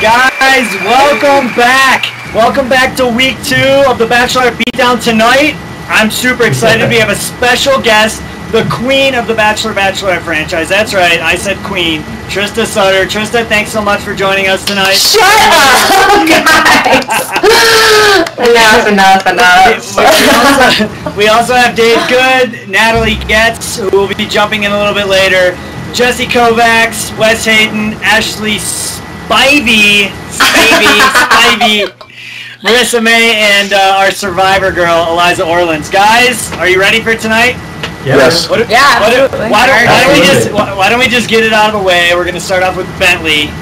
Guys, welcome back. Welcome back to week 2 of the Bachelorette Beatdown tonight. I'm super excited. We have a special guest, the queen of the Bachelorette franchise. That's right, I said queen. Trista Sutter. Trista, thanks so much for joining us tonight. Shut up, guys! We also have Dave Good, Natalie Getz, who will be jumping in a little bit later, Jesse Kovacs, Wes Hayden, Ashley Spivey, Marissa May, and our survivor girl, Eliza Orleans. Guys, are you ready for tonight? Yes. Why don't we just get it out of the way? We're gonna start off with Bentley.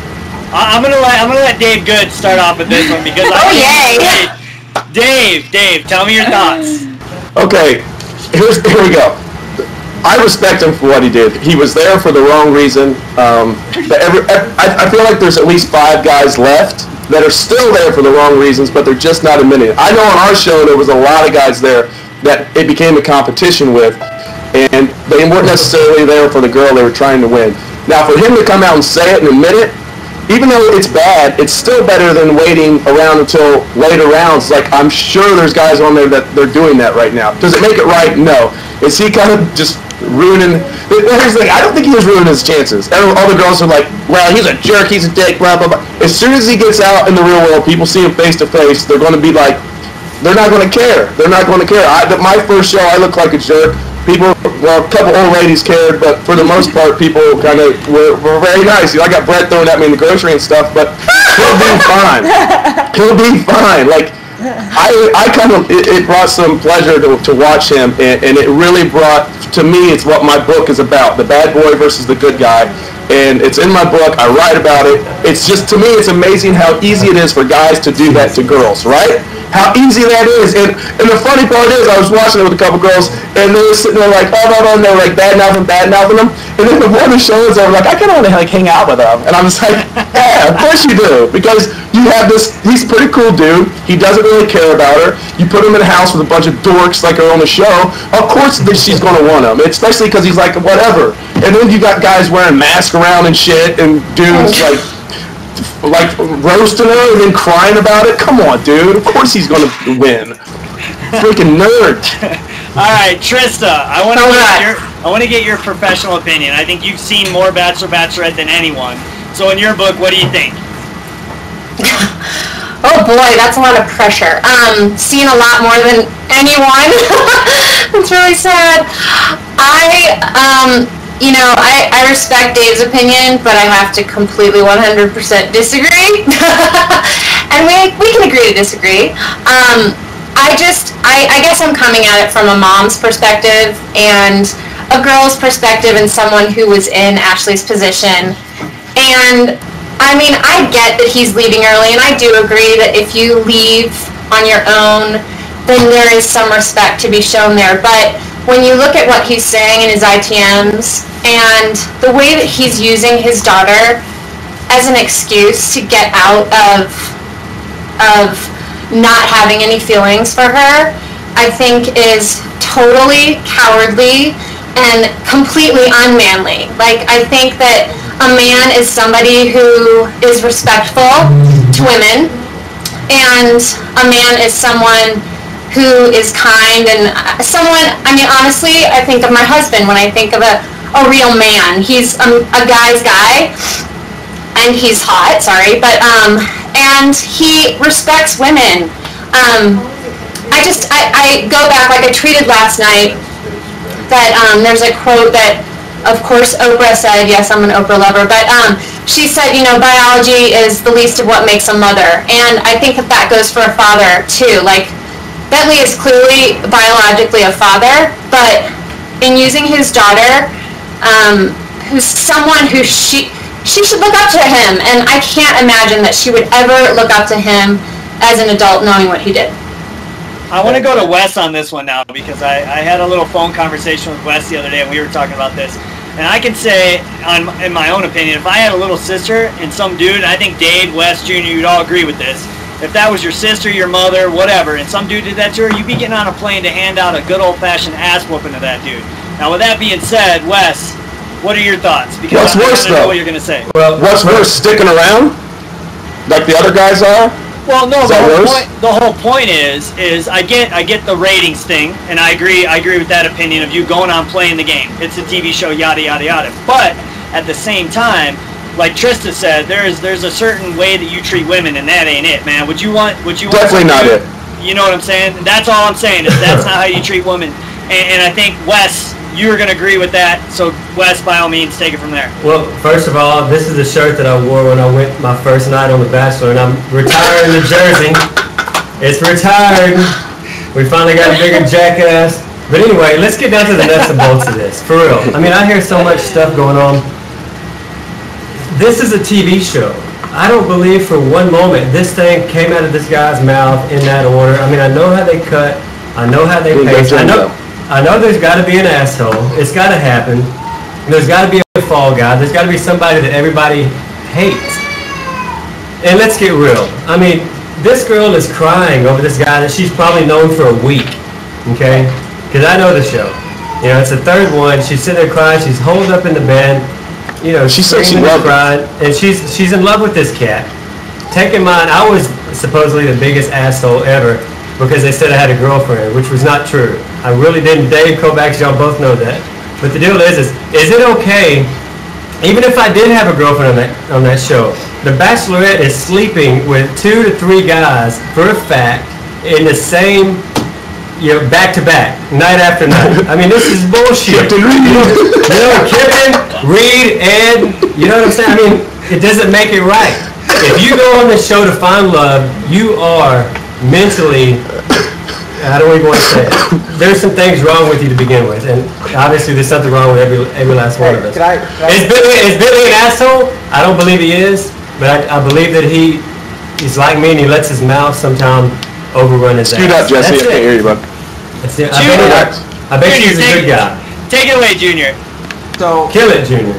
I'm gonna let Dave Good start off with this one because yay! Dave, tell me your thoughts. Okay, here we go. I respect him for what he did. He was there for the wrong reason. I feel like there's at least 5 guys left that are still there for the wrong reasons, but they're just not admitting it. I know on our show there was a lot of guys there that it became a competition with, and they weren't necessarily there for the girl they were trying to win. Now, for him to come out and say it and admit it, even though it's bad, it's still better than waiting around until later rounds. Like, I'm sure there's guys on there that they're doing that right now. Does it make it right? No. Is he kind of just ruining... Here's the thing, I don't think he was ruining his chances. All the girls are like, well, he's a jerk, he's a dick, blah, blah, blah. As soon as he gets out in the real world, people see him face to face, they're going to be like, they're not going to care. They're not going to care. My first show, I looked like a jerk. People, well, a couple old ladies cared, but for the most part, people kind of were very nice. You know, I got bread thrown at me in the grocery and stuff, but he'll be fine. He'll be fine. Like, I kind of, it brought some pleasure to watch him, and it really brought, to me, it's what my book is about, the bad boy versus the good guy. And it's in my book. I write about it. It's just, to me, it's amazing how easy it is for guys to do that to girls, right? How easy that is. And the funny part is, I was watching it with a couple girls, and they were sitting there like, oh, and they were like bad-mouthing them. And then before the show is over, like, I kind of want to like hang out with them. And I'm just like, yeah, of course you do. Because you have this, he's a pretty cool dude. He doesn't really care about her. You put him in a house with a bunch of dorks like her on the show. Of course she's going to want him, especially because he's like, whatever. And then you got guys wearing masks around and shit, and dudes like roasting her and then crying about it. Come on, dude. Of course he's going to win. Freaking nerd. All right, Trista, I want to get your professional opinion. I think you've seen more Bachelorette than anyone. So in your book, what do you think? Oh boy, that's a lot of pressure. Seen a lot more than anyone. It's really sad. I respect Dave's opinion, but I have to completely 100% disagree. And we can agree to disagree. I guess I'm coming at it from a mom's perspective and a girl's perspective and someone who was in Ashley's position. And I mean, I get that he's leaving early, and I do agree that if you leave on your own, then there is some respect to be shown there. But when you look at what he's saying in his ITMs and the way that he's using his daughter as an excuse to get out of not having any feelings for her, I think is totally cowardly and completely unmanly. Like, I think that a man is somebody who is respectful to women, and a man is someone who is kind and someone, I mean, honestly, I think of my husband when I think of a real man. He's a guy's guy, and he's hot, sorry, but, and he respects women. I go back, like I tweeted last night, that there's a quote that, of course, Oprah said, yes, I'm an Oprah lover, but she said, you know, biology is the least of what makes a mother. And I think that goes for a father, too. Like, Bentley is clearly biologically a father, but in using his daughter, who's someone who she should look up to him, and I can't imagine that she would ever look up to him as an adult knowing what he did. I want to go to Wes on this one now, because I had a little phone conversation with Wes the other day, and we were talking about this. And I can say, in my own opinion, if I had a little sister and some dude, and I think Dave, Wes, Jr., you'd all agree with this, if that was your sister, your mother, whatever, and some dude did that to her, you'd be getting on a plane to hand out a good old-fashioned ass whooping to that dude. Now, with that being said, Wes, what are your thoughts? Because what's worse, I know though? What you're going to say. Well, what's worse, sticking around? like the other guys are? Well, no, Is that worse? the whole point is I get the ratings thing, and I agree with that opinion of you going on playing the game. It's a TV show, yada yada yada. But at the same time, like Trista said, there's a certain way that you treat women, and that ain't it, man. Would you want Definitely not it. You know what I'm saying? That's all I'm saying. Is that's not how you treat women. And I think Wes, you're gonna agree with that. So Wes, by all means, take it from there. Well, first of all, this is a shirt that I wore when I went my first night on The Bachelor, and I'm retiring the jersey. It's retired. We finally got a bigger jackass. But anyway, let's get down to the nuts and bolts of this, for real. I mean, I hear so much stuff going on. This is a TV show. I don't believe for one moment this thing came out of this guy's mouth in that order. I mean, I know how they cut. I know how they pace. I know there's got to be an asshole. It's got to happen. There's got to be a fall guy. There's got to be somebody that everybody hates. And let's get real. I mean, this girl is crying over this guy that she's probably known for a week. Okay? Because I know the show. You know, it's the third one. She's sitting there crying. She's holed up in the bed. You know, she said she loved it. And she's in love with this cat. Take in mind, I was supposedly the biggest asshole ever because they said I had a girlfriend, which was not true. I really didn't. Dave, Kovacs, y'all both know that. But the deal is it okay, even if I did have a girlfriend on that show, the Bachelorette is sleeping with 2 to 3 guys for a fact in the same, you know, back to back, night after night. I mean, this is bullshit. Captain Reed. You know, Kevin, Reed, Ed, you know what I'm saying? I mean, it doesn't make it right. If you go on the show to find love, you are mentally, I don't even want to say it. There's some things wrong with you to begin with, and obviously there's something wrong with every last one of us. Is Billy an asshole? I don't believe he is, but I believe that he's like me and he lets his mouth sometimes overrun his ass. Scoot up, Jesse. I can't hear you, bud. I bet he's a good guy. Take it away, Junior. So Kill it, Junior.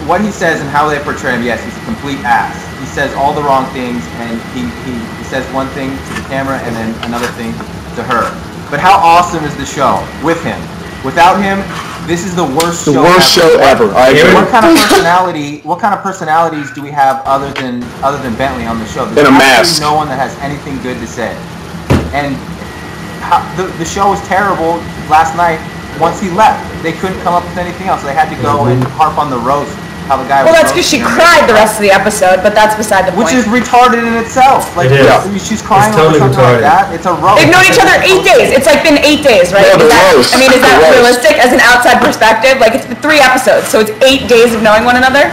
What he says and how they portray him, yes, he's a complete ass. He says all the wrong things, and he says one thing to the camera and then another thing to her. But how awesome is the show with him? Without him, this is the worst show ever. The worst show ever. I agree. What kind of personalities do we have other than Bentley on the show? There's In a mask. no one that has anything good to say. And the show was terrible last night. Once he left, they couldn't come up with anything else. They had to go and harp on the roast. How the guy well, that's because she cried the rest of the episode, but that's beside the point. Which is retarded in itself. Like, she's crying over something like that. It's a roast. They've known each other 8 days. It's like been 8 days, right? Yeah, is that realistic as an outside perspective? Like, it's been 3 episodes, so it's 8 days of knowing one another?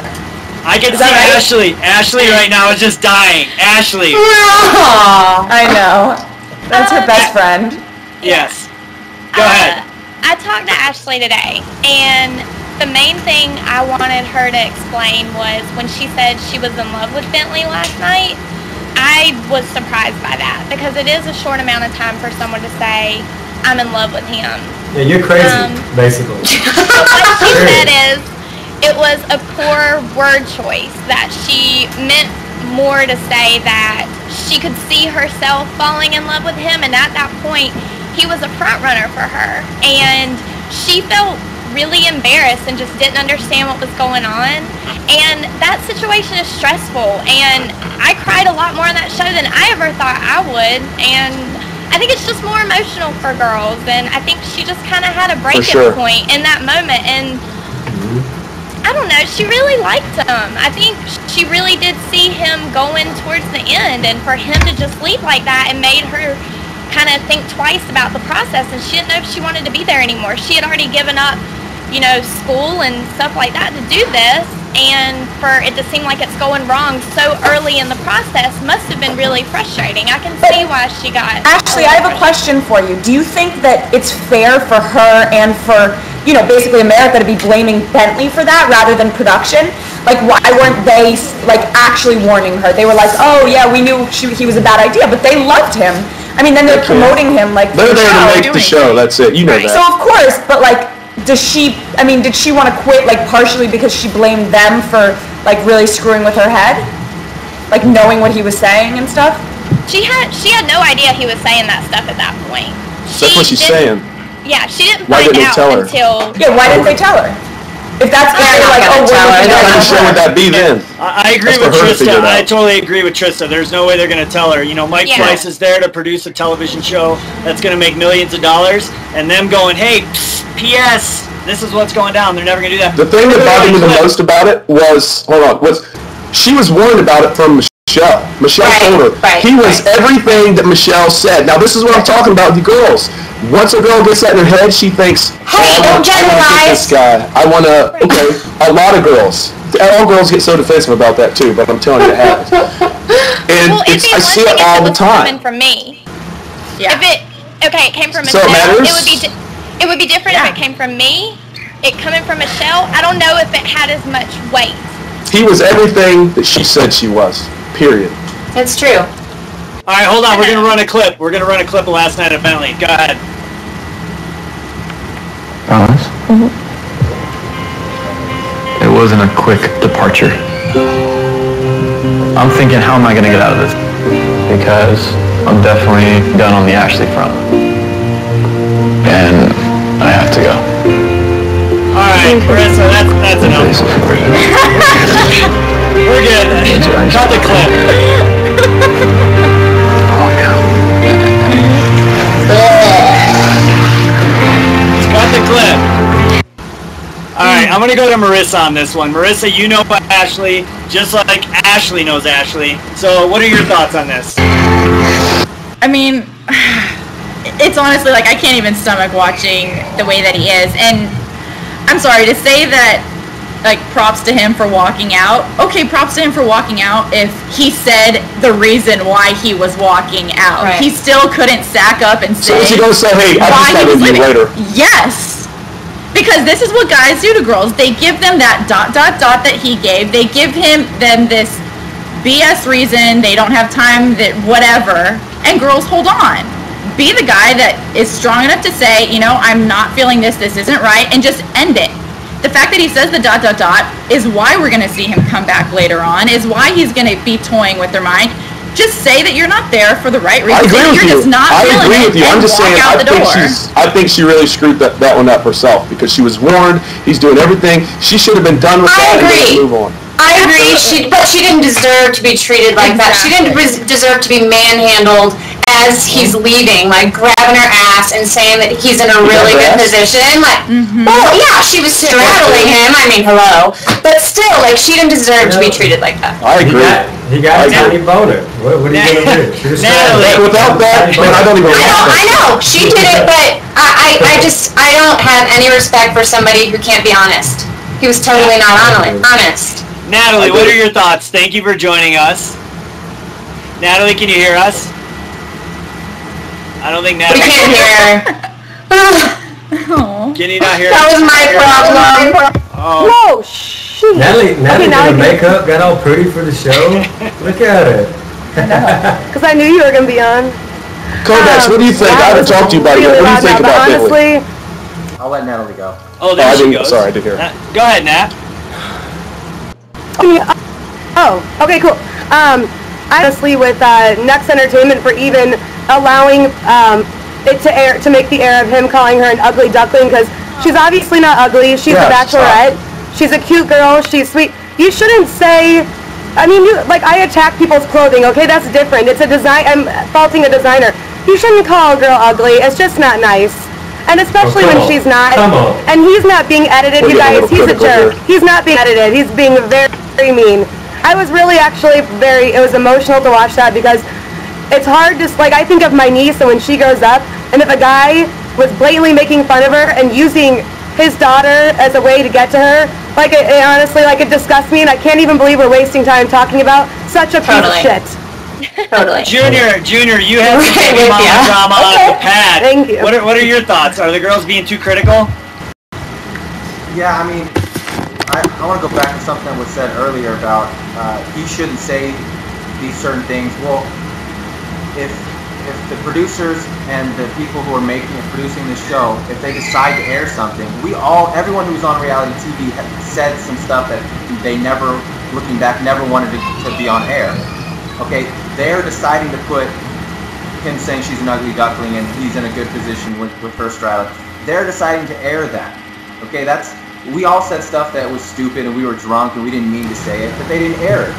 I can see right? Ashley right now is just dying. Ashley. I know. That's her best friend. Yes. Go ahead. I talked to Ashley today, and the main thing I wanted her to explain was when she said she was in love with Bentley last night, I was surprised by that because it is a short amount of time for someone to say, I'm in love with him. Yeah, you're crazy, basically. But what she said is, it was a poor word choice, that she meant more to say that she could see herself falling in love with him, and at that point, he was a front runner for her, and she felt really embarrassed and just didn't understand what was going on, and that situation is stressful, and I cried a lot more on that show than I ever thought I would, and I think it's just more emotional for girls, and I think she just kind of had a breaking point in that moment, and I don't know, she really liked him. I think she really did see him going towards the end, and for him to just leave like that, it made her kind of think twice about the process, and she didn't know if she wanted to be there anymore. She had already given up, you know, school and stuff like that to do this, and for it to seem like it's going wrong so early in the process must have been really frustrating. I can see why she got... Actually, I have a question for you. Do you think that it's fair for her and for, you know, basically America to be blaming Bentley for that rather than production? Like, why weren't they, like, actually warning her? They were like, oh, yeah, we knew he was a bad idea, but they loved him. I mean, then they're promoting him, like, they're there to make the show, that's it, you know that. So, of course, but, like, did she want to quit, like, partially because she blamed them for, like, really screwing with her head? Like, knowing what he was saying and stuff? She had no idea he was saying that stuff at that point. That's what she's saying. Yeah, she didn't Why find didn't they out tell her? until... Yeah, why didn't they tell her? If that's They're very not like, gonna oh, tell her. we're What kind looking of show would that be then? I agree That's with for her to figure Trista. it out. I totally agree with Trista. There's no way they're going to tell her. You know, Mike Yeah. Price is there to produce a television show that's going to make millions of dollars, and them going, hey, P.S., this is what's going down. They're never going to do that. The thing that bothered me the most about it was, she was warned about it from Michelle. Michelle told her. He was everything that Michelle said. Now, this is what I'm talking about with the girls. Once a girl gets that in her head, she thinks, Hey, don't generalize. this guy. I want to, okay, a lot of girls. All girls get so defensive about that too, but I'm telling you it happens. And Well, it'd be I one see thing it if all it the was coming time. from me. Yeah. If it came from So it Michelle, matters? it would be different if it came from me. It coming from Michelle, I don't know if it had as much weight. He was everything that she said she was, period. It's true. All right, hold on. We're going to run a clip. We're going to run a clip of last night at Bentley. Go ahead. Promise? It wasn't a quick departure. I'm thinking, how am I going to get out of this? Because I'm definitely done on the Ashley front. And I have to go. All right, Marissa, that's enough. We're good. Cut the clip. Oh, God. Cut the clip. All right, I'm going to go to Marissa on this one. Marissa, you know Ashley, just like Ashley knows Ashley. So what are your thoughts on this? I mean, it's honestly like I can't even stomach watching the way that he is. And I'm sorry to say that, like, props to him for walking out. Okay, props to him for walking out if he said the reason why he was walking out. Right. He still couldn't sack up and So say is he going to say, hey, I'll why just he was leave you leaving. later? Yes. Because this is what guys do to girls. They give them that ... that he gave. They give them this BS reason. They don't have time, that whatever. And girls hold on. Be the guy that is strong enough to say, you know, I'm not feeling this isn't right, and just end it. The fact that he says the ... is why we're going to see him come back later on, is why he's going to be toying with their mind. Just say that you're not there for the right reason. I agree with you're you. just not I feeling agree it with you. and I'm just walk saying, out the door. I think she really screwed that one up herself because she was warned. He's doing everything. She should have been done with that and just move on. I agree, but she didn't deserve to be treated like that. She didn't deserve to be manhandled as he's leaving, like grabbing her ass and saying that he's in a really good position. Like, well, yeah, she was straddling him. I mean, hello. But still, like, she didn't deserve to be treated like that. I agree. He got a tiny boner. What are you going to do? She was Natalie, Without that, man, I don't even I know, she did it, but I don't have any respect for somebody who can't be honest. He was totally not honest. Natalie, what are your thoughts? Thank you for joining us. Natalie, can you hear us? I don't think We Natalie can't hear. Can you not hear That us? was my problem. Oh, No, shoot. Natalie now got I her can- makeup, got all pretty for the show. Look at her. Because I knew you were going to be on. Kovacs, what do you think? I haven't talked to you about it yet. What do you think about Bentley? honestly, I'll let Natalie go. oh, there I she didn't- goes. sorry, I didn't hear. Go ahead, Nat. oh, okay, cool. Honestly, with Next Entertainment for even allowing it to make the air of him calling her an ugly duckling, because she's obviously not ugly. She's a bachelorette. She's a cute girl. She's sweet. You shouldn't say. I mean, I attack people's clothing. Okay, that's different. It's a design. I'm faulting a designer. You shouldn't call a girl ugly. It's just not nice. And especially when she's not. Come on. And he's not being edited, you guys. He's a jerk. He's not being edited. He's being very, very mean. I was really actually it was emotional to watch that, because it's hard to, I think of my niece and when she grows up, and if a guy was blatantly making fun of her and using his daughter as a way to get to her, it honestly, it disgusts me, and I can't even believe we're wasting time talking about such a piece of shit. Totally. Junior, you had some Right baby with mama ya. drama on the pad. Thank you. What are your thoughts? Are the girls being too critical? Yeah, I mean, I want to go back to something that was said earlier about he shouldn't say these certain things. Well, if the producers and the people who are producing this show, if they decide to air something, everyone who's on reality TV said some stuff that they never, looking back, never wanted to be on air. Okay, they're deciding to put him saying she's an ugly duckling and he's in a good position with her straddle. They're deciding to air that. Okay, that's we all said stuff that was stupid and we were drunk and we didn't mean to say it, but they didn't air it.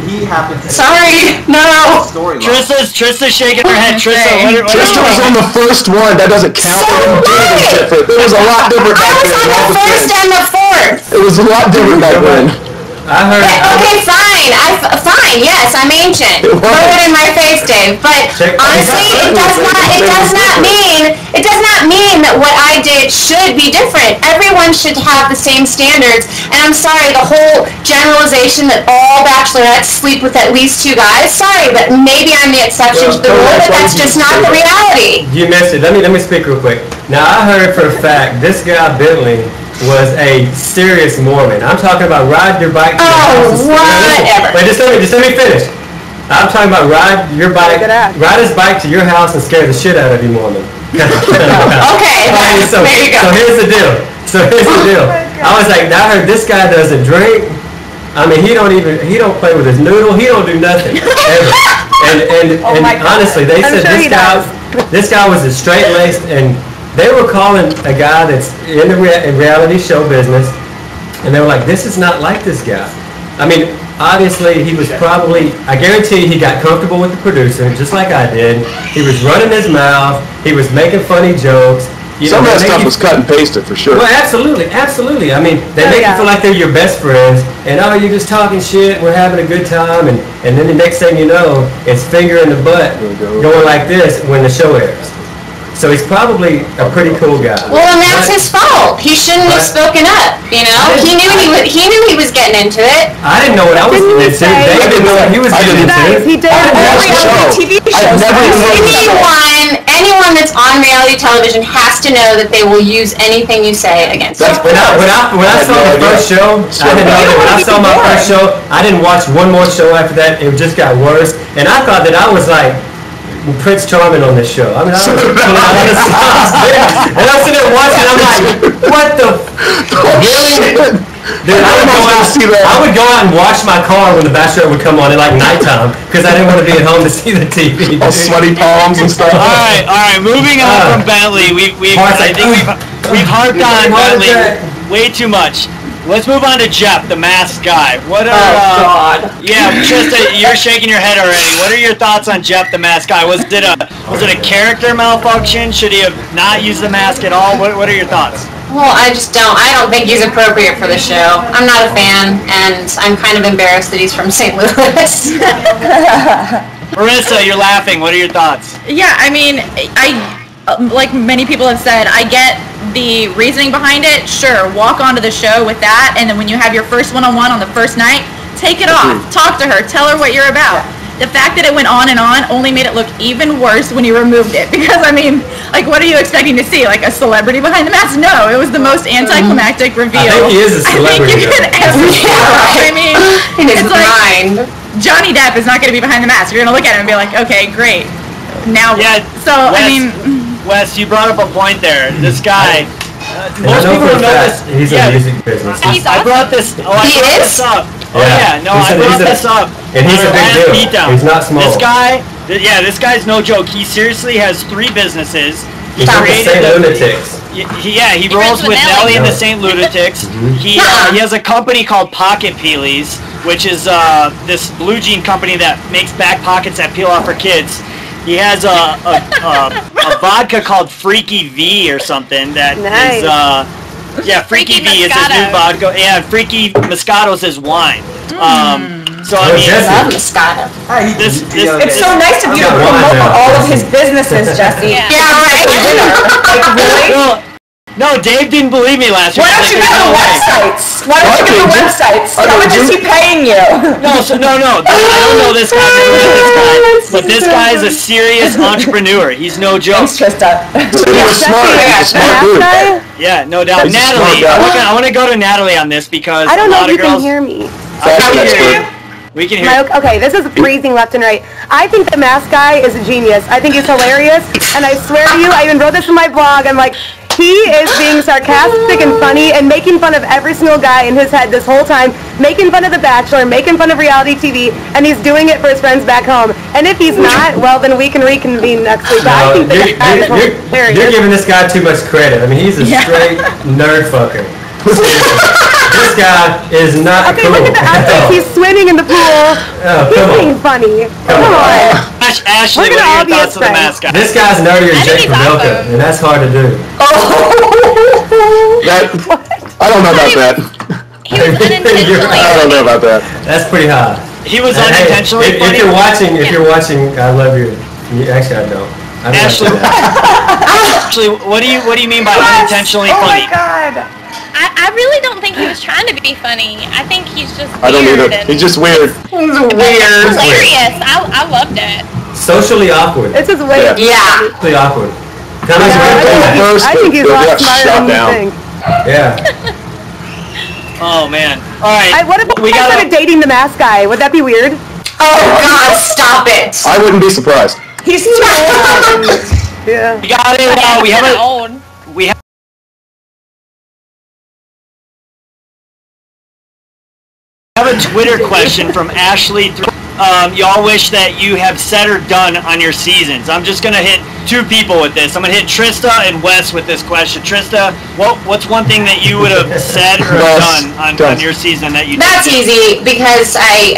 He happened to Sorry, no. Trista's shaking her head. Trista was on the first one. That doesn't count. It was a lot different back then. I was on the first and the fourth. It was a lot different back then. I heard. Okay, fine. Fine. Yes, I'm ancient. Throw it in my face, Dave. But honestly, it does not mean that what I did should be different. Everyone should have the same standards. And I'm sorry, the whole generalization that all bachelorettes sleep with at least 2 guys. Sorry, but maybe I'm the exception to the rule, but that's just not the reality. You missed it. Let me speak real quick. Now I heard for a fact this guy Bentley was a serious Mormon. I'm talking about ride your bike to your house. Whatever. Wait, just let me finish. I'm talking about ride his bike to your house and scare the shit out of you, Mormon. Okay, so, there you go. So here's the deal. I was like, I heard this guy doesn't drink. I mean, he don't play with his noodle. He don't do nothing ever. And honestly, they said this guy was a straight-laced, and they were calling a guy that's in the reality show business, and they were like, this is not like this guy. I mean, obviously, he was probably, I guarantee he got comfortable with the producer, just like I did. He was running his mouth. He was making funny jokes. Some of that stuff was cut and pasted for sure. Well, absolutely. I mean, they make you feel like they're your best friends, and you're just talking shit, we're having a good time, and then the next thing you know, it's finger in the butt going like this when the show airs. So he's probably a pretty cool guy. Well, and that's his fault. He shouldn't have spoken up. You know, he knew he was getting into it. I didn't know what I was getting into. They didn't know what he was getting into. He did every TV show. Anyone that's on reality television has to know that they will use anything you say against you. When I saw the first show, I didn't know that. When I saw my first show, I didn't watch one more show after that. It just got worse, and I thought that I was like Prince Charming on this show. I mean, and I'm sitting there watching, I'm like, what the really? Dude, I would go out and wash my car when The Bachelorette would come on at like nighttime because I didn't want to be at home to see the TV. All sweaty palms and stuff. All right. Moving on from Bentley, I think we've harped on Bentley way too much. Let's move on to Jeff, the masked guy. What are, God. Yeah, Trista, you're shaking your head already. What are your thoughts on Jeff, the masked guy? Was it a character malfunction? Should he have not used the mask at all? What are your thoughts? Well, I don't think he's appropriate for the show. I'm not a fan, and I'm kind of embarrassed that he's from St. Louis. Marissa, you're laughing. What are your thoughts? Yeah, I mean, like many people have said, I get the reasoning behind it. Sure, walk onto the show with that, and then when you have your first one-on-one on the first night, take it off. Talk to her. Tell her what you're about. The fact that it went on and on only made it look even worse when you removed it. Because, I mean, like, what are you expecting to see? Like, a celebrity behind the mask? No, it was the most anticlimactic reveal. I think he is a celebrity. I think you could ever see. I mean, it's like, Johnny Depp is not going to be behind the mask. You're going to look at him and be like, okay, great. Now, so, Wes, you brought up a point there. This guy, most people don't know this. He's in the music business. I brought this. I brought this up. I brought this up. And he's a big deal. He's not small. This guy's no joke. He seriously has 3 businesses. He's with the St. Lunatics. He rolls with Nelly and the St. Lunatics. He has a company called Pocket Peelies, which is this blue jean company that makes back pockets that peel off for kids. He has a vodka called Freaky V or something that is Freaky V is his new vodka. Yeah, Freaky Moscato's his wine. So I mean, I love Moscato. It's so nice of you to promote all of his businesses, Jesse. Yeah, right. Like, really? No, Dave didn't believe me last week. Why don't you get the websites? Why don't you get the websites? How much is he paying you? No. I don't know this guy. But this guy is a serious entrepreneur. He's no joke. Thanks, Trista. He's smart dude. Yeah, no doubt. Natalie, I want to go to Natalie on this because I don't know a lot if of you girls. can hear me. We can hear. Okay, this is freezing left and right. I think the mask guy is a genius. I think he's hilarious, and I swear to you, I even wrote this in my blog. I'm like, he is being sarcastic and funny and making fun of every single guy in his head this whole time, making fun of The Bachelor, making fun of reality TV, and he's doing it for his friends back home. And if he's not, well, then we can reconvene next week. I think you're giving this guy too much credit. I mean, he's a straight nerd fucker. This guy is not Okay, cool. look at the outfit. He's swimming in the pool. He's being funny. Come on. Ashley, We're what gonna are all your be thoughts his of the friends. mascot? This guy's nerdier than I think Jake he's Pavelka, awesome. and that's hard to do. I don't know about that. He was unintentionally. I don't know about that. That's pretty high. He was And hey, unintentionally if funny. you're watching, I love you. Actually, I don't. I don't Ashley, like that. Ashley, what do you mean by unintentionally Oh my funny? god. I really don't think he was trying to be funny. I think he's just weird. I don't either. and He's just weird. hilarious. I loved it. Socially awkward. It's his way. Yeah. Socially awkward. Kind of I think he's a lot smarter than you think. Yeah. Oh man. All right. What if we I got started dating the mask guy? Would that be weird? Oh God, stop it. I wouldn't be surprised. He's too old. Yeah. We got it. We have Kinda a old. we have a Twitter question from Ashley. Y'all wish that you have said or done on your seasons. I'm just gonna hit two people with this. I'm gonna hit Trista and Wes with this question. Trista, what's one thing that you would have said or done on your season that you? That's easy because I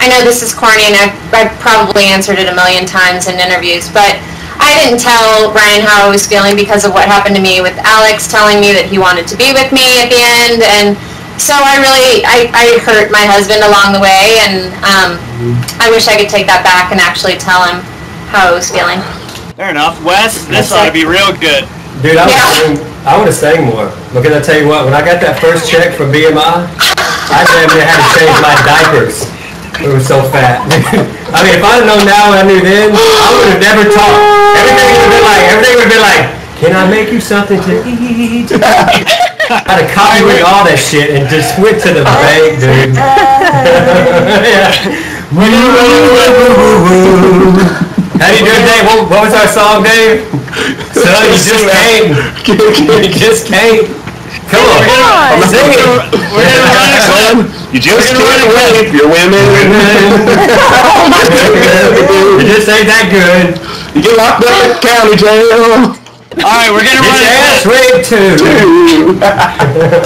know this is corny and I've probably answered it a million times in interviews, but I didn't tell Ryan how I was feeling because of what happened to me with Alex telling me that he wanted to be with me at the end, and so I hurt my husband along the way, and I wish I could take that back and actually tell him how I was feeling. Fair enough. Wes, this ought to be real good. Dude, I would have sang more. Because I tell you what, when I got that first check from BMI, I damn near had to change my diapers. It was so fat. I mean, if I'd known now what I knew then, I would have never talked. Everything would have been like, can I make you something to eat? I had to copyright all that shit and just went to the bank, dude. Yeah. How you doing, Dave? What was our song, Dave? Son, you just came. You just came. Come on, sing it. We're gonna run a clip. You just can't wait if you're women. You just ain't that good. You get locked up in county jail. All right, we're gonna run a clip.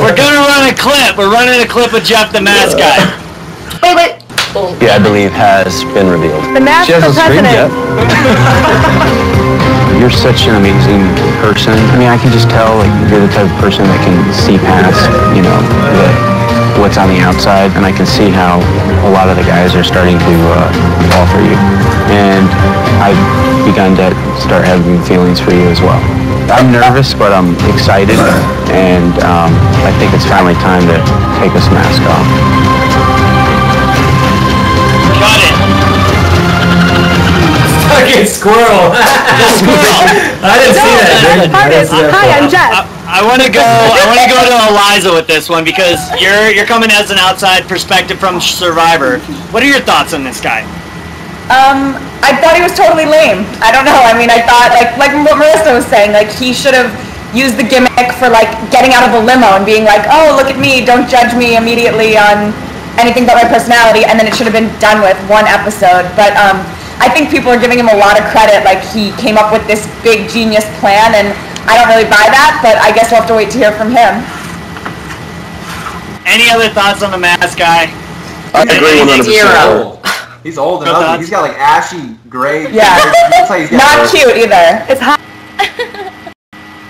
We're gonna run a clip. We're running a clip of Jeff the Mask Guy. Wait. Yeah, I believe has been revealed. The mask She for hasn't screamed president. yet. You're such an amazing person. I mean, I can just tell, like, you're the type of person that can see past, what's on the outside, and I can see how a lot of the guys are starting to fall for you. And I've begun to start having feelings for you as well. I'm nervous, but I'm excited, and I think it's finally time to take this mask off. Got it. Fucking squirrel. I didn't see that. Hi, I'm Jeff. I want to go to Eliza with this one because you're coming as an outside perspective from Survivor. What are your thoughts on this guy? I thought he was totally lame. I don't know. I mean, I thought like what Marissa was saying, like he should have used the gimmick for like getting out of the limo and being like, oh, look at me, don't judge me immediately on anything but my personality, and then it should have been done with one episode. But I think people are giving him a lot of credit, like he came up with this big genius plan, and I don't really buy that, but I guess we'll have to wait to hear from him. Any other thoughts on the Mask Guy? I agree 100%. He's old and ugly. He's got like ashy gray. Yeah. Not cute either. It's hot.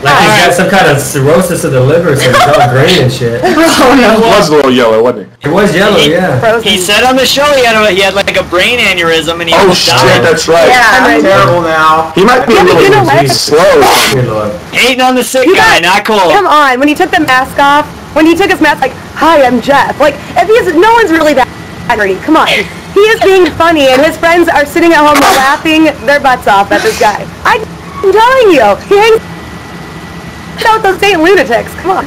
Like he's got some kind of cirrhosis of the liver, so he's all green and shit. He was a little yellow, wasn't he? It was yellow, yeah. He said on the show he had like a brain aneurysm and he almost shit, died. that's right. Yeah. I'm terrible now. He might be a you know little what? slow. Good Lord. Hating on the sick You guy, guys, not cool. Come on, when he took the mask off, when he took his mask, like, hi, I'm Jeff. Like, if no one's really that nerdy. Come on. He is being funny, and his friends are sitting at home laughing their butts off at this guy. I'm telling you, he hangs out with those same lunatics. Come on.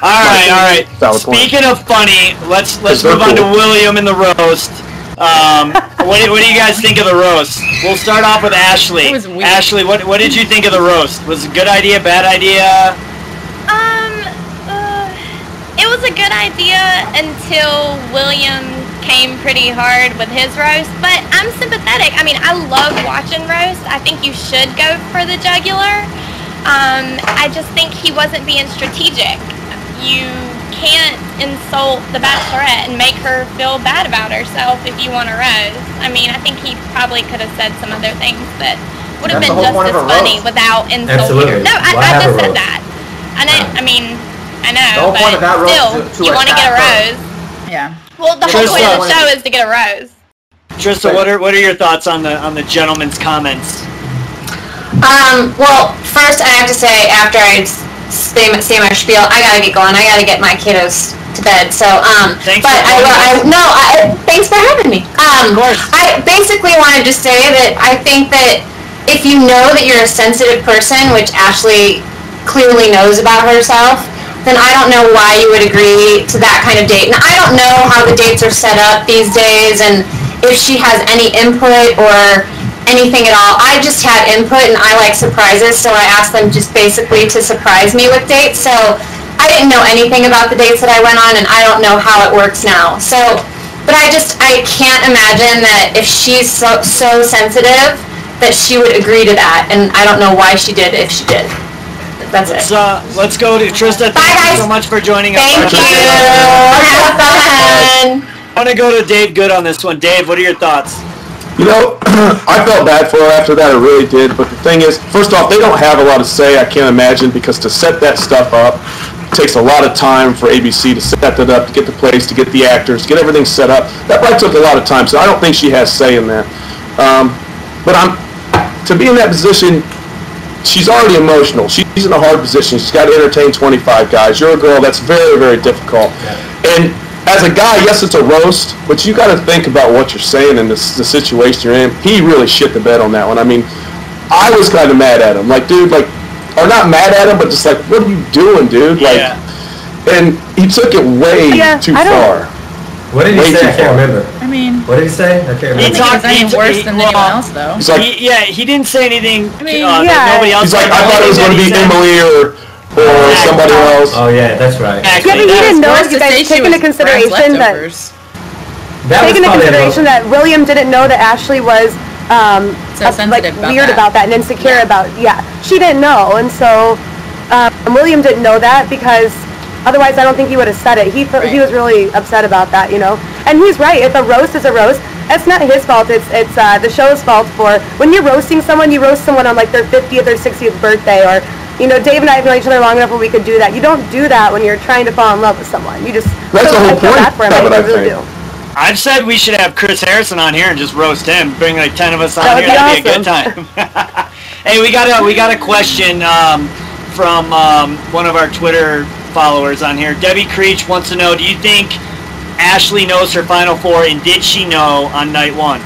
All right. Valid point. Speaking of funny, let's They're move on to cool. William in the roast. What do you guys think of the roast? We'll start off with Ashley. It was weird. Ashley, what did you think of the roast? Was it a good idea, bad idea? It was a good idea until William came pretty hard with his roast, but I'm sympathetic. I mean, I love watching roast. I think you should go for the jugular. I just think he wasn't being strategic. You can't insult the Bachelorette and make her feel bad about herself if you want a rose. I mean, I think he probably could have said some other things that would have been just as funny without insulting her. No, I just said that. I mean, I know, but still, you want to get a rose. Yeah. Well, the whole point of the show is to get a rose. Trista, what are your thoughts on the gentleman's comments? Well, first I have to say, after I say my spiel, I gotta get going. I gotta get my kiddos to bed. So, thanks thanks for having me. Of course. I basically wanted to say that I think that if you know that you're a sensitive person, which Ashley clearly knows about herself, then I don't know why you would agree to that kind of date. And I don't know how the dates are set up these days, and if she has any input or anything at all. I just had input, and I like surprises, so I asked them just basically to surprise me with dates. So I didn't know anything about the dates that I went on, and I don't know how it works now. So, but I can't imagine that if she's so sensitive that she would agree to that, and I don't know why she did if she did. That's it. Let's go to Trista. Thank you so much for joining us. Thank you. Have fun. I want to go to Dave Good on this one. Dave, what are your thoughts? You know, I felt bad for her after that, I really did. But the thing is, first off, they don't have a lot to say, I can't imagine, because to set that stuff up takes a lot of time for ABC to set that up, to get the place, to get the actors, to get everything set up. That probably took a lot of time, so I don't think she has say in that. But to be in that position, she's already emotional. She's in a hard position. She's got to entertain 25 guys. You're a girl. That's very, very difficult. And as a guy, yes, it's a roast, but you got to think about what you're saying and the situation you're in. He really shit the bed on that one. I mean, I was kind of mad at him. Like, dude, like, or not mad at him, but just like, what are you doing, dude? Like, and he took it way too far. What did he say? I can't remember. I mean, what did he say? I can't remember. He talked any worse than anyone else, though. He's like, he didn't say anything. I mean, that nobody else. He's like, I thought it was going to be Emily or somebody else. Oh yeah, that's right. Yeah, but he didn't know. You guys take into consideration that William didn't know that Ashley was weird about that and insecure about. Yeah, she didn't know, and so William didn't know that because. Otherwise, I don't think he would have said it. He was really upset about that, you know. And he's right. If a roast is a roast, it's not his fault. It's the show's fault for when you're roasting someone. You roast someone on like their 50th or 60th birthday, or you know, Dave and I have known each other long enough where we could do that. You don't do that when you're trying to fall in love with someone. You just that's the whole point. I really do. I've said we should have Chris Harrison on here and just roast him. Bring like 10 of us on here. That'd be a good time. Hey, we got a question from one of our Twitter followers on here. Debbie Creech wants to know, do you think Ashley knows her Final Four, and did she know on night one?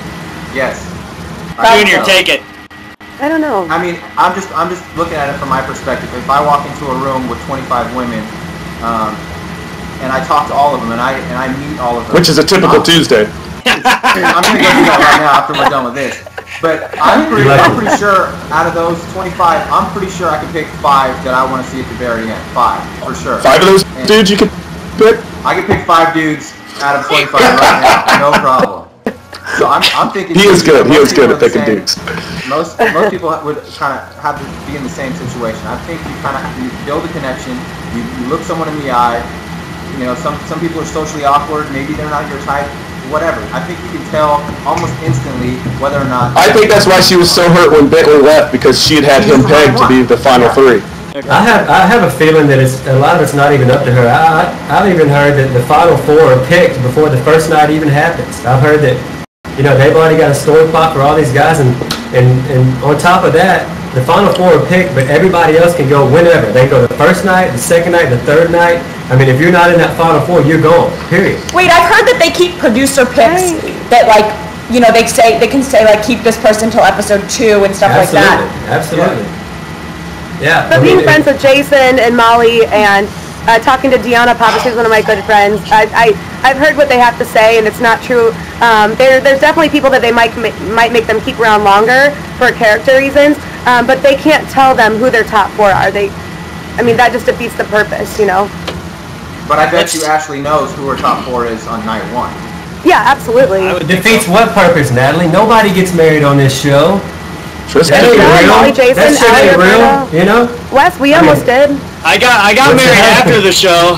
Yes. Junior, take it. I don't know. I mean, I'm just looking at it from my perspective. If I walk into a room with 25 women, and I talk to all of them, and I meet all of them, which is a typical Tuesday. I'm going to go do that right now after we're done with this. But I'm pretty sure out of those 25, I'm pretty sure I can pick 5 that I want to see at the very end. 5, for sure. 5 of those dudes you could pick? I can pick 5 dudes out of 25 right now, no problem. So I'm thinking... He is good. He is good at picking dudes. Most people would kind of have to be in the same situation. I think you kind of build a connection. You look someone in the eye. You know, some people are socially awkward. Maybe they're not your type. Whatever. I think you can tell almost instantly whether or not... I think that's why she was so hurt when Bentley left, because she had him pegged to be the final 3. I have a feeling that a lot of it's not even up to her. I've even heard that the Final 4 are picked before the first night even happens. I've heard that, you know, they've already got a story plot for all these guys, and on top of that, the Final 4 are picked, but everybody else can go whenever. They go the first night, the second night, the third night. I mean, if you're not in that Final 4, you're gone. Period. Wait, I've heard that they keep producer picks that, like, you know, they can say like keep this person till episode 2 and stuff like that. Absolutely. Yeah. But being friends with Jason and Molly and talking to Deanna Pappas, who's one of my good friends, I've heard what they have to say, and it's not true. There's definitely people that they might make them keep around longer for character reasons, but they can't tell them who their top 4 are. I mean, that just defeats the purpose, you know. But I bet you Ashley knows who her top 4 is on night 1. Yeah, absolutely. Defeats what purpose, Natalie? Nobody gets married on this show. Tristan. That ain't real. Molly, Jason, That shit Allie, ain't real, Roberta. you know? Wes, we almost did. I got What's married that? after the show.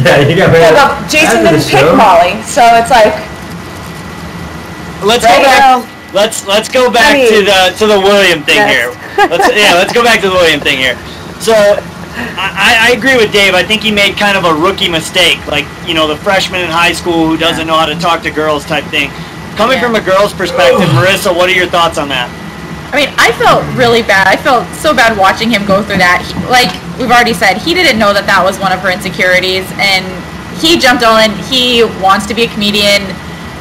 Yeah, you got married. Well, Jason after the didn't pick show. Molly, so it's like, Let's go Right. back. Let's go back to the William thing Yes. here. Let's go back to the William thing here. So I agree with Dave. I think he made kind of a rookie mistake, like the freshman in high school who doesn't know how to talk to girls type thing. Coming from a girl's perspective, Marissa, what are your thoughts on that? I mean, I felt really bad. I felt so bad watching him go through that. Like we've already said, he didn't know that that was one of her insecurities, and he jumped all in. He wants to be a comedian.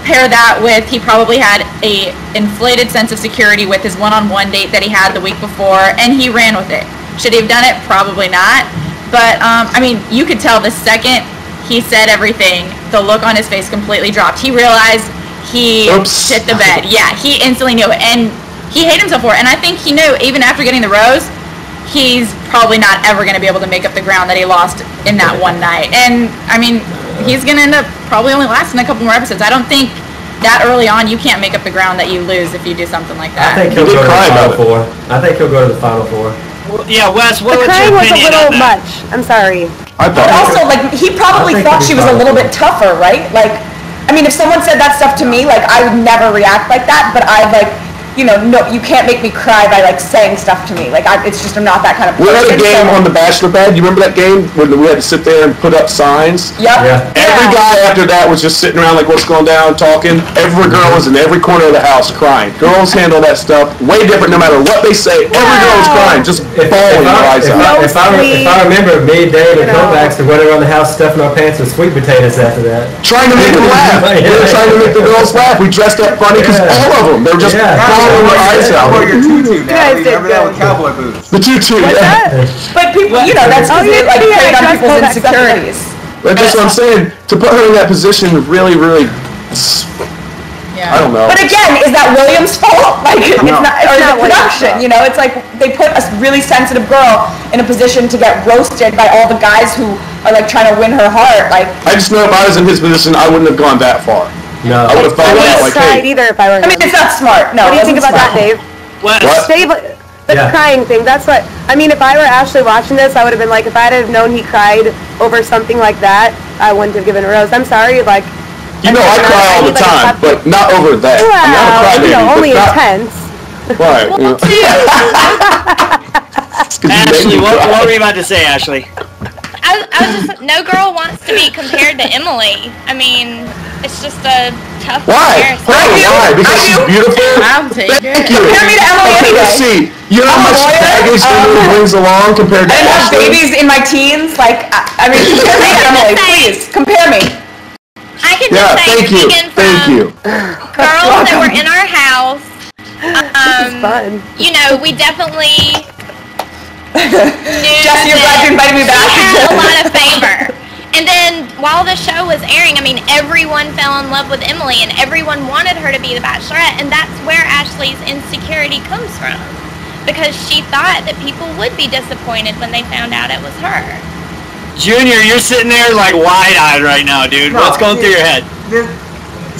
Pair that with, he probably had a inflated sense of security with his one-on-one date that he had the week before, and he ran with it. Should he have done it? Probably not. But, I mean, you could tell the second he said everything, the look on his face completely dropped. He realized he shit the bed. Yeah, he instantly knew it, and he hated himself for it. And I think he knew, even after getting the rose, he's probably not ever going to be able to make up the ground that he lost in that one night. And, I mean, he's going to end up probably only lasting a couple more episodes. I don't think that early on you can't make up the ground that you lose if you do something like that. I think he'll go to the Final Four. I think he'll go to the Final Four. Well, yeah, Wes, The what's crying your was a opinion little on that? much. I'm sorry. but also, like, he probably I think thought it'd she be was a fine. little bit tougher, right? Like, I mean, if someone said that stuff to me, like, I would never react like that, but I'd, like, no, you can't make me cry by, like, saying stuff to me. Like, it's just, I'm not that kind of We person. had a game so- on the Bachelor pad. You remember that game when we had to sit there and put up signs? Yep. Yeah. Every guy after that was just sitting around like, what's going down, talking. Every girl was in every corner of the house crying. Girls handle that stuff way different no matter what they say. Every girl was crying, just bawling their eyes out. If I remember me, Dave, and Kovacs were running around the house stuffing our pants with sweet potatoes after that. Trying to make them laugh. We were trying to make the girls laugh. We dressed up funny because all of them, they were just bawling their eyes out. Or your tutu, guys Natalie. did Remember that good. with cowboy boots? The tutu, yeah. But people, that's because they, like, preyed on people's insecurities. But that's what I'm saying. To put her in that position really, really, I don't know. But again, is that William's fault? Like, it's not, or It's the not William's production, fault. it's like they put a really sensitive girl in a position to get roasted by all the guys who are, like, trying to win her heart. Like, I just know if I was in his position, I wouldn't have gone that far. No. I would have I found out wouldn't like, cried hey, either if I were I mean, him. it's not smart. No, What do you it think wasn't about that, smart. Dave? what? Dave, the Yeah. crying thing, that's what, I mean, if I were actually watching this, I would have been like, if I'd have known he cried over something like that, I wouldn't have given a rose. I'm sorry, like... You know, I cry all the time, but not over that. Well, I'm not a crybaby, only but not, intense. right. you know. It's 'cause you made Ashley, me what cry. were you about to say, Ashley? I was just, no girl wants to be compared to Emily. I mean, it's just a tough Why? comparison. Why? Because she's beautiful? I'll take Thank it. you. Compare me to Emily Okay, anyway. let's see. You know how I'm a much lawyer. baggage Emily brings along compared to I didn't have Ashley? babies in my teens. Like, I mean, compare me to Emily, please. Compare me. I can Yeah, just say, thank you. speaking Thank from you. girls that were in our house, This is fun. we definitely knew Jesse, you're glad you invited me back. she had a lot of favor. And then while the show was airing, I mean, everyone fell in love with Emily and everyone wanted her to be the Bachelorette, and that's where Ashley's insecurity comes from. Because she thought that people would be disappointed when they found out it was her. Junior, you're sitting there like wide-eyed right now, dude. No, What's going through your head?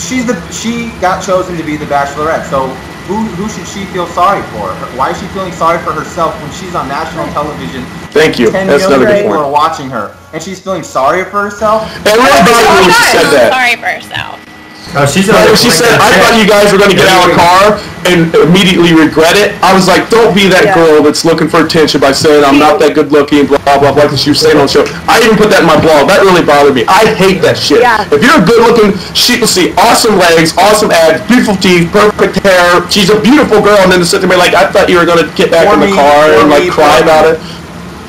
She got chosen to be the Bachelorette, so who should she feel sorry for? Why is she feeling sorry for herself when she's on national television? Thank you. 10 That's another million good people are point. watching her, and she's feeling sorry for herself? And really bothered me when she said that. Sorry for herself. Oh, she's When she said, I thought you guys were going to get out of the car and immediately regret it. I was like, don't be that girl that's looking for attention by saying I'm not that good looking, blah, blah, blah, because she was saying on the show. I even put that in my blog. That really bothered me. I hate that shit. Yeah. If you're a good looking, she will see awesome legs, awesome abs, beautiful teeth, perfect hair. She's a beautiful girl, and then to sit there and be like, I thought you were going to get back in the car and like cry about it.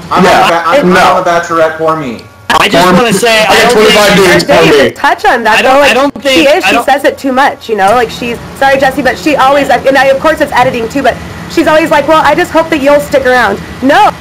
I'm Yeah. on the Bachelorette for me. I just want to say, I got 25 dudes for me. Touch on that I don't- though. Like, I don't think- she is. I She don't- says it too much. Like she's sorry, Jesse, but she always. And of course it's editing too, but she's always like, well, I just hope that you'll stick around. No,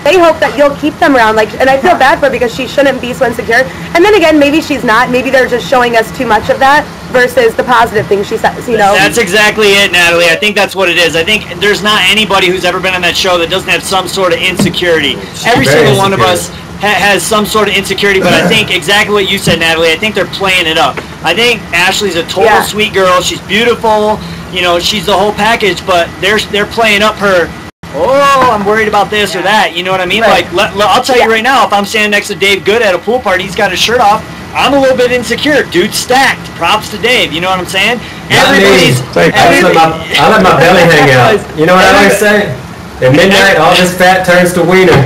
they hope that you'll keep them around. Like, and I feel bad for her because she shouldn't be so insecure. And then again, maybe she's not. Maybe they're just showing us too much of that versus the positive things she says. That's exactly it, Natalie. I think that's what it is. I think there's not anybody who's ever been on that show that doesn't have some sort of insecurity. Every very single one of insecure. us has some sort of insecurity, but I think exactly what you said, Natalie. I think they're playing it up. I think Ashley's a total sweet girl. She's beautiful. you know, she's the whole package, but they're playing up her, oh, I'm worried about this or that. You know what I mean? Right. Like, I'll tell you right now, if I'm standing next to Dave Good at a pool party, he's got his shirt off, I'm a little bit insecure. Dude's stacked. Props to Dave. You know what I'm saying? I let my belly hang out. You know what I always say? At midnight, all this fat turns to wiener.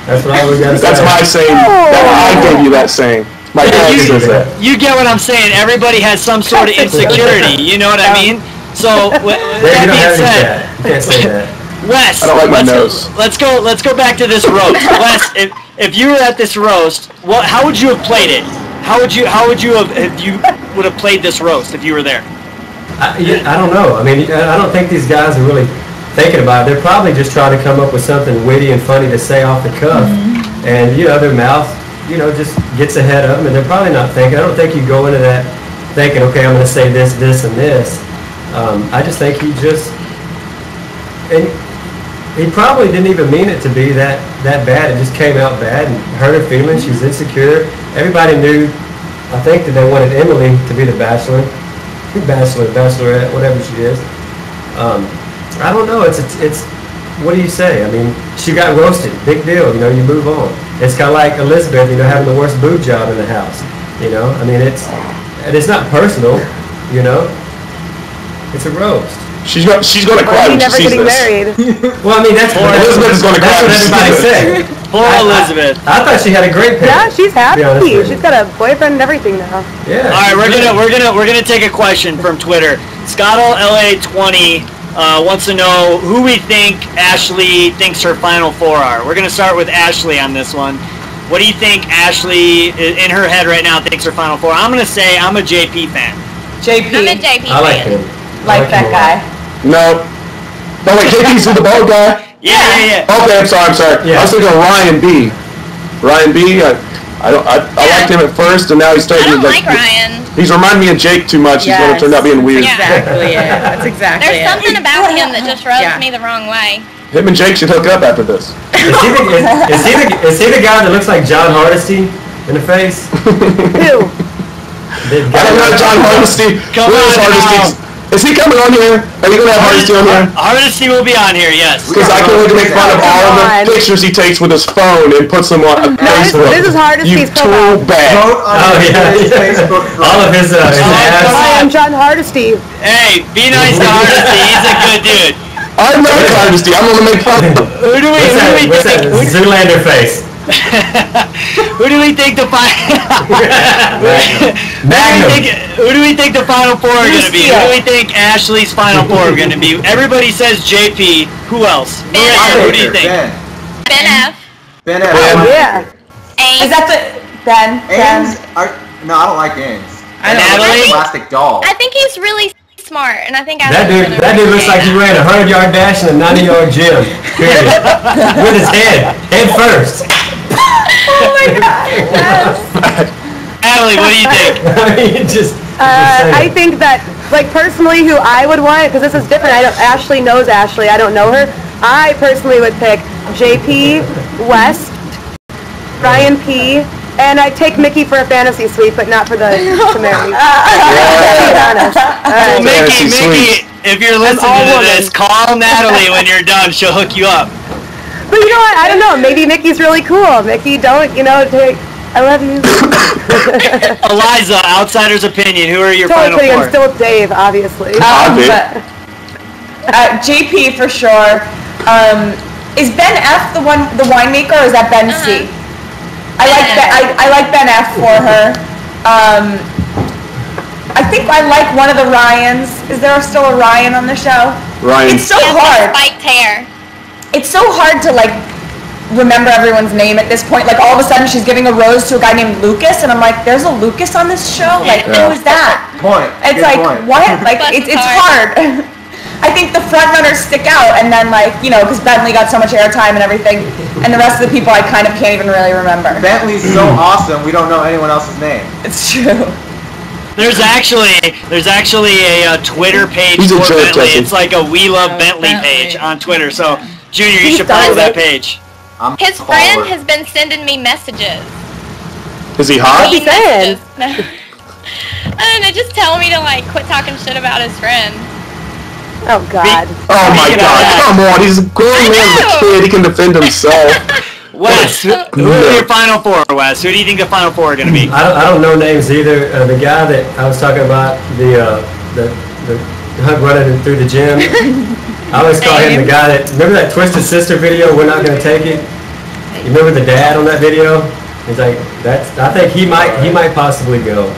That's what I always got to say. That's my saying. I gave you that saying. My dad says that. You get what I'm saying? Everybody has some sort of insecurity. You know what I mean? So, that being said, you can't say that. Wes, I don't like my nose. Let's go back to this roast. Wes, if you were at this roast, how would you have played it? How would you have if you would have played this roast if you were there? I don't know. I mean, I don't think these guys are really thinking about it. They're probably just trying to come up with something witty and funny to say off the cuff, and you know, their mouth, you know, just gets ahead of them, and they're probably not thinking. I don't think you go into that thinking, okay, I'm going to say this, this, and this. I just think and he probably didn't even mean it to be that bad. It just came out bad and hurt her feelings. She was insecure. Everybody knew, I think, that they wanted Emily to be the bachelorette, whatever she is. I don't know. It's what do you say? I mean, she got roasted. Big deal. You know, you move on. It's kind of like Elizabeth, you know, having the worst boob job in the house. You know, I mean, it's not personal. You know, it's a roast. She's going to cry when she sees this. Married. Well, I mean, Elizabeth is going to cry. That's what everybody said. Poor Elizabeth. I thought she had a great pick. Yeah, she's happy. She's got a boyfriend and everything now. Yeah. All right, we're gonna take a question from Twitter. Scottle LA20 wants to know who we think Ashley thinks her final four are. We're gonna start with Ashley on this one. What do you think Ashley in her head right now thinks her final four? I'm gonna say I'm a JP fan. JP. I'm a JP I like fan. him. Like that guy. No. No, wait, JP's the bald guy? Yeah. Okay, I'm sorry. Yeah. I was thinking of Ryan B. I liked him at first, and now he's I starting don't to like Ryan. He's reminding me of Jake too much. He's going to turn out being weird. Yeah. Exactly it. That's exactly There's it. something about him that just rubs Yeah. me the wrong way. Him and Jake should hook up after this. Is he the guy that looks like John Hardesty in the face? Who? I don't know, John Hardesty. Come Where is on Hardesty? Is he coming on here? Are you going to have Hardesty on here? Hardesty will be on here, yes. Because I can only make fun of all of the pictures he takes with his phone and puts them on Facebook. This is Hardesty's You tool bag. Facebook. All of his ass. Hi, I'm John Hardesty. Hey, be nice to Hardesty. He's a good dude. I'm not Hardesty. I'm going to make fun of him. Who do we What's that? think? Zoolander face. Who do we think the Who do we think the final four are going to be? Who do we think Ashley's final four are going to be? Everybody says JP. Who else? Who do you think? Ben F. Ben F. Yeah. Is Ames. that the Ben? Ames? No, I don't like Ames. Natalie? Plastic doll. I think he's really smart, and I think That dude looks like he ran a 100-yard dash in a 90-yard gym. Period. With his head first. Oh my God! Yes. Natalie, what do you think? I mean, just. I think that, like, personally, who I would want, because this is different. Ashley knows Ashley. I don't know her. I personally would pick JP, West, Ryan P, and I'd take Mickey for a fantasy suite, but not for the to marry. To be honest. Well, Mickey, if you're listening to woman. this, call Natalie when you're done. She'll hook you up. But you know what? I don't know. Maybe Mickey's really cool. Mickey, don't, take... I love you. Eliza, outsider's opinion. Who are your Totally final kidding. four? I'm still with Dave, obviously. JP for sure. Is Ben F the winemaker, or is that Ben C? I like Ben F for her. I think I like one of the Ryans. Is there still a Ryan on the show? Ryan. It's so hard. Spiked hair. It's so hard to remember everyone's name at this point. Like all of a sudden she's giving a rose to a guy named Lucas, and I'm like, there's a Lucas on this show? Like, who is that? Point. It's Good like, point. what? Like, it's hard. I think the front runners stick out, and then because Bentley got so much airtime and everything, and the rest of the people I kind of can't even really remember. Bentley's so awesome, we don't know anyone else's name. It's true. There's actually a Twitter page He's a for jerk, Bentley. Jesse. It's like a We Love Bentley page on Twitter. So, Junior, you should follow that page. His friend has been sending me messages. Is he hot? What's he saying? I don't know, just tell me to quit talking shit about his friend. Oh, God. Oh, my God. Come on. He's a grown man with a kid. He can defend himself. Wes, who are your final four, Wes? Who do you think the final four are going to be? I don't know names either. The guy that I was talking about, the hug running through the gym, I always call him the guy that, remember that Twisted Sister video, We're Not Going to Take It? You remember the dad on that video? He's like, I think he might possibly go.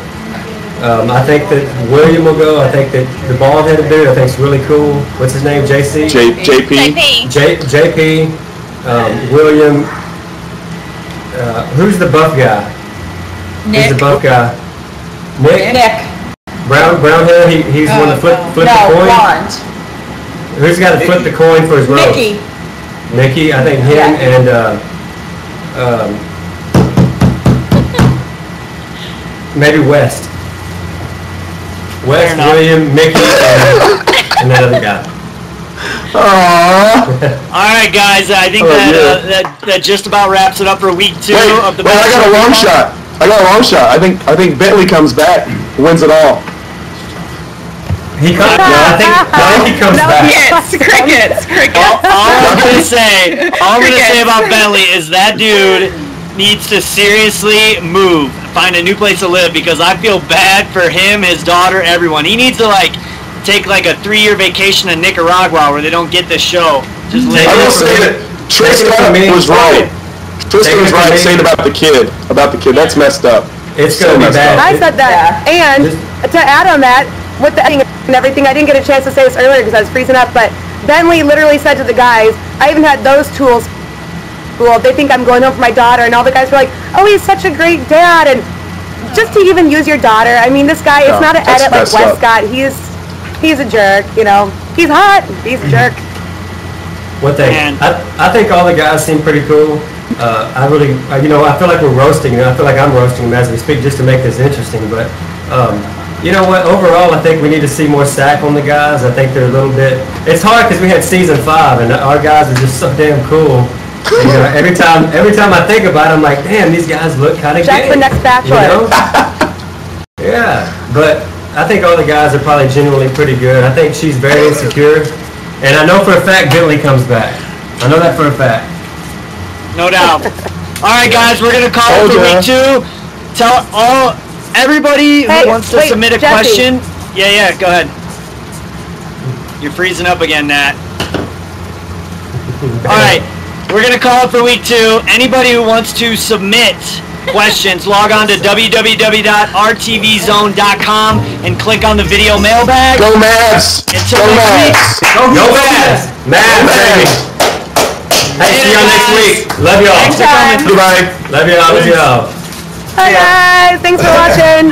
I think that William will go. I think that the bald-headed dude I think is really cool. What's his name? JC? JP. JP. William. Who's the buff guy? Nick. Who's the buff guy? Nick. Brown hair. He's the one that flip the coin. Blonde. Who's got to flip the coin for his rose? Mickey. I think him and maybe West. West, William, Mickey, and that other guy. All right, guys. I think that just about wraps it up for week 2 of the. Wait, I got a long shot. I think Bentley comes back, wins it all. He comes. I think he comes back. Crickets. All I'm gonna say about Bentley is that dude needs to seriously move, find a new place to live, because I feel bad for him, his daughter, everyone. He needs to take a 3-year vacation in Nicaragua where they don't get this show. Just live. I will say that Tristan was right. Tristan was right saying about the kid. That's messed up. It's gonna be bad. I said that. And to add on that, with the editing and everything, I didn't get a chance to say this earlier because I was freezing up, but Bentley literally said to the guys, I even had those tools. Well, they think I'm going home for my daughter, and all the guys were like, oh, he's such a great dad, and just to even use your daughter, I mean, this guy, it's not an edit like Wes Scott, he's a jerk, he's hot, he's a jerk. One thing, I think all the guys seem pretty cool. I really, I feel like we're roasting, I feel like I'm roasting them as we speak just to make this interesting, but you know what, overall I think we need to see more sack on the guys. I think they're a little bit, it's hard because we had season 5 and our guys are just so damn cool. Every time I think about it, I'm like, damn, these guys look kind of gay. That's the next Bachelor. Yeah, but I think all the guys are probably genuinely pretty good. I think she's very insecure, and I know for a fact Bentley comes back. I know that for a fact. No doubt. All right, guys, we're gonna call it for week 2. Tell everybody who wants to submit a question. Yeah, go ahead. You're freezing up again, Nat. All right. We're going to call it for week 2. Anybody who wants to submit questions, log on to www.rtvzone.com and click on the video mailbag. Go Mavs! Until next week. Go Mavs! Mavs, baby! Hey, see y'all next week. Love y'all. Goodbye. Love y'all. Bye, guys. Thanks for watching.